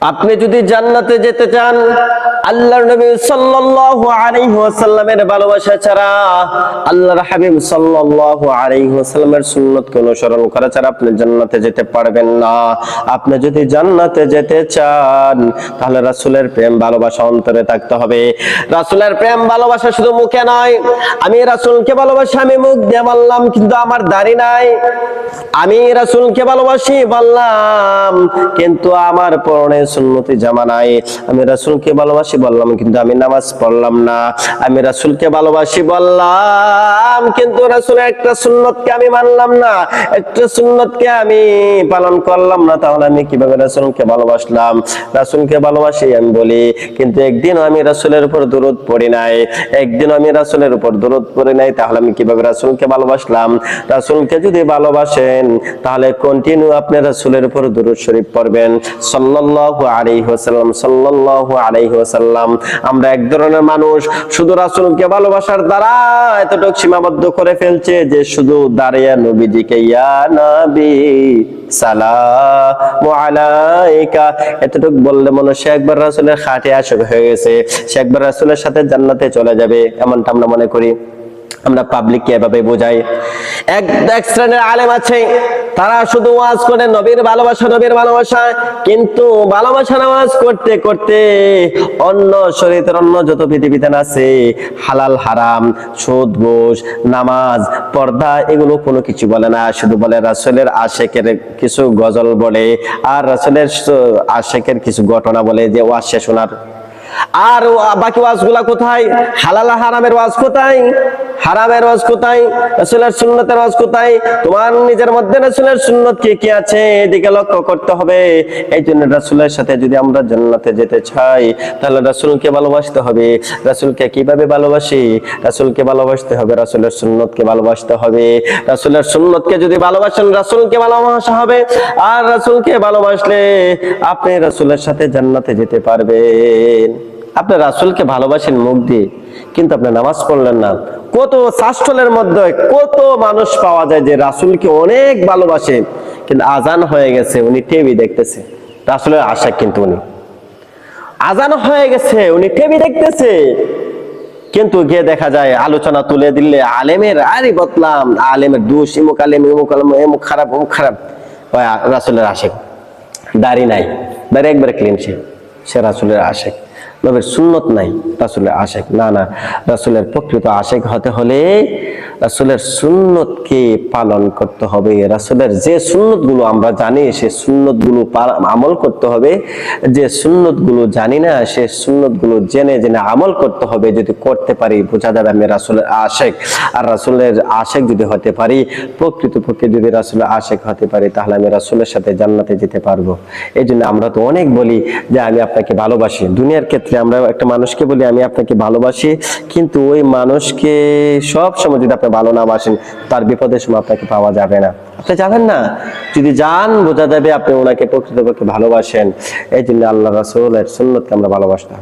আপনি যদি জান্নাতে যেতে চান, আল্লাহর নবী সাল্লাল্লাহু আলাইহি ওয়াসাল্লামের ভালোবাসা ছাড়া, আল্লাহর হাবিব সাল্লাল্লাহু আলাইহি ওয়াসাল্লামের সুন্নতকে অনুসরণ করা ছাড়া আপনি জান্নাতে যেতে পারবেন না। আপনি যদি জান্নাতে যেতে চান, তাহলে রাসূলের প্রেম ভালোবাসা অন্তরে থাকতে হবে। রাসূলের প্রেম ভালোবাসা শুধু মুখে নয়। আমি রাসূলকে ভালোবাসি, আমি মুখ দিয়ে বললাম কিন্তু আমার দাড়ি নাই। আমি রাসূলকে ভালোবাসি বললাম কিন্তু আমার পরনে সুন্নতি জামা নাই। আমি রাসূলকে ভালোবাসি বললাম কিন্তু আমি নামাজ পড়লাম না। আমি রাসূলকে ভালোবাসি বললাম কিন্তু রাসূলের একটা সুন্নতকে আমি মানলাম না, একটা সুন্নতকে আমি পালন করলাম না। তাহলে আমি কিভাবে রাসূলকে ভালোবাসলাম? রাসূলকে ভালোবাসি আমি বলি কিন্তু একদিন আমি রাসূলের উপর দরুদ পড়ি নাই, একদিন আমি রাসূলের উপর দরুদ পড়ি নাই। তাহলে আমি কিভাবে রাসূলকে ভালোবাসলাম? রাসূলকে যদি ভালোবাসেন তাহলে কন্টিনিউ আপনি রাসূলের উপর দরুদ শরীফ পড়বেন সাল্লাল্লাহু আলাইহি ওয়াসাল্লাম, সাল্লাল্লাহু আলাইহি ওয়াসাল্লাম। আমরা এক ধরনের মানুষ শুধু রাসূলকে ভালোবাসার দ্বারা এতটুকু সীমাবদ্ধ করে ফেলছে যে শুধু দাঁড়িয়ে নবীজিকে ইয়া নবী সালামু আলাইকা এতটুকু বললে মনে সে একবার রাসূলের খাটে আশিক হয়ে গেছে, সে একবার রাসূলের সাথে জান্নাতে চলে যাবে, এমনটা আমরা মনে করি। আমরা পাবলিককে এভাবে বোঝাই। এক শ্রেণীর আলেম আছে, তারা শুধু ওয়াজ করে নবীর ভালোবাসা, নবীর ভালোবাসা, কিন্তু ভালোবাসা ওয়াজ করতে করতে অন্য শরীয়তের অন্য যত পৃথিবীতে আছে হালাল হারাম, সুদ ঘুষ, নামাজ, পর্দা এগুলো কোনো কিছু বলে না। শুধু বলে রাসূলের আশিকের কিছু গজল বলে আর রাসূলের আশিকের কিছু ঘটনা বলে যে ওয়াজ শেষ শোনার। আর বাকি ওয়াজগুলা কোথায়? হালাল হারামের ওয়াজ কোথায়? হারামের ওয়াজ কোথায়? রাসূলের সুন্নতের ওয়াজ কোথায়? তোমার নিজের মধ্যে রাসূলের সুন্নত কি আছে এদিকে লক্ষ্য করতে হবে। এই জন্য রাসূলের সাথে যদি আমরা জান্নাতে যেতে চাই তাহলে রাসূলকে ভালোবাসতে হবে। রাসূলকে কিভাবে ভালোবাসি? রাসূলকে ভালোবাসতে হবে, রাসূলের সুন্নতকে ভালোবাসতে হবে। রাসূলের সুন্নতকে যদি ভালোবাসেন রাসূলকে ভালোবাসা হবে, আর রাসূলকে ভালোবাসলে আপনি রাসূলের সাথে জান্নাতে যেতে পারবেন। আপনি রাসূলকে ভালোবাসেন মুখ দিয়ে কিন্তু আপনি নামাজ পড়লেন না। কত শাস্ত্রের মধ্যে কত মানুষ পাওয়া যায় যে রাসূলকে অনেক ভালোবাসে কিন্তু আজান হয়ে গেছে উনি টিভি দেখতেছে। রাসূলের আশিক কিন্তু উনি, আজান হয়ে গেছে উনি টিভি দেখতেছে কিন্তু গিয়ে দেখা যায় আলোচনা তুলে দিলে আলেমের আরে বদলাম, আলেমের দোষ, ইমুক আলেম ইমুক আলেম এমুক খারাপ অমুক খারাপ। রাসূলের আশিক, দাড়ি নাই, দাড়ি একবারে ক্লিন, সে রাসূলের আশিক। নবীর সুন্নত নাই, রাসূলের আশিক না। না, রাসূলের প্রকৃত আশিক হতে হলে রাসূলের সুন্নতকে পালন করতে হবে। রাসূলের যে সুন্নতগুলো আমরা জানি সে সুন্নতগুলো আমল করতে হবে, যে সুন্নতগুলো জানি না সে সুন্নতগুলো জেনে জেনে আমল করতে হবে। যদি করতে পারি বোঝা যাবে আমি রাসূলের আশিক। আর রাসূলের আশিক যদি হতে পারি, প্রকৃতপক্ষে যদি রাসূলের আশিক হতে পারি তাহলে আমি রাসূলের সাথে জান্নাতে যেতে পারবো। এই জন্য আমরা তো অনেক বলি যে আমি আপনাকে ভালোবাসি। দুনিয়ার ক্ষেত্রে আমরা একটা মানুষকে বলি আমি আপনাকে ভালোবাসি, কিন্তু ওই মানুষকে সব সময় যদি আপনি ভালো না বাসেন তার বিপদের সময় আপনাকে পাওয়া যাবে না, আপনি যাবেন না। যদি যান বোঝা যাবে আপনি ওনাকে প্রকৃতপক্ষে ভালোবাসেন। এই জন্য আল্লাহ রাসূলের সুন্নতকে আমরা ভালোবাসতাম।